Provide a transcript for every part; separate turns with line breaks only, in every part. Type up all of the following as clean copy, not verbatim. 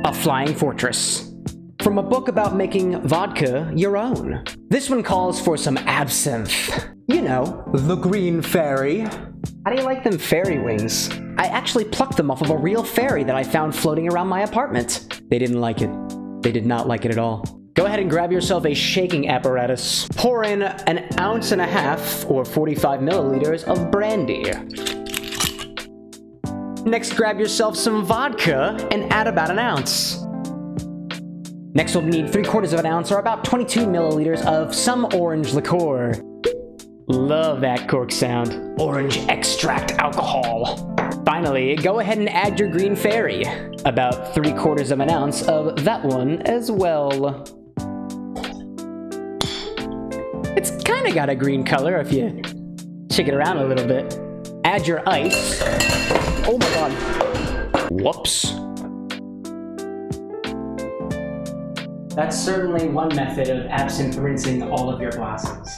a flying fortress. From a book about making vodka your own. This one calls for some absinthe. You know, the green fairy. How do you like them fairy wings? I actually plucked them off of a real fairy that I found floating around my apartment. They didn't like it. They did not like it at all. Go ahead and grab yourself a shaking apparatus. Pour in 1.5 ounces or 45 milliliters of brandy. Next, grab yourself some vodka and add about 1 ounce. Next, we'll need 3/4 ounce or about 22 milliliters of some orange liqueur. Love that cork sound. Orange extract alcohol. Finally, go ahead and add your green fairy. About 3/4 ounce of that one as well. It's kinda got a green color if you shake it around a little bit. Add your ice. Oh my god. Whoops. That's certainly one method of absinthe rinsing all of your glasses.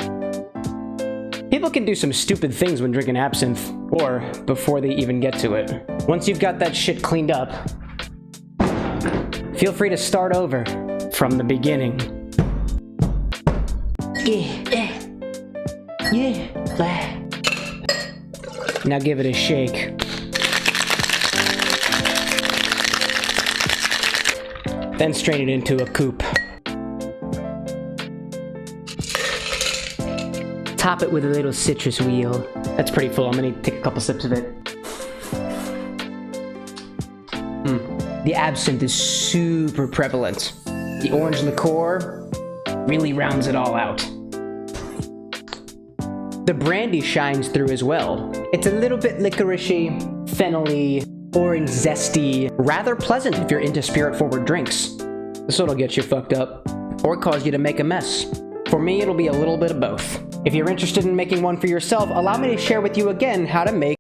People can do some stupid things when drinking absinthe, or before they even get to it. Once you've got that shit cleaned up, feel free to start over from the beginning. Now give it a shake. Then strain it into a coupe. Top it with a little citrus wheel. That's pretty full. I'm gonna take a couple sips of it. The absinthe is super prevalent. The orange liqueur really rounds it all out. The brandy shines through as well. It's a little bit licoricey, fennel-y, orange zesty, rather pleasant if you're into spirit-forward drinks. This one'll get you fucked up, or cause you to make a mess. For me, it'll be a little bit of both. If you're interested in making one for yourself, allow me to share with you again how to make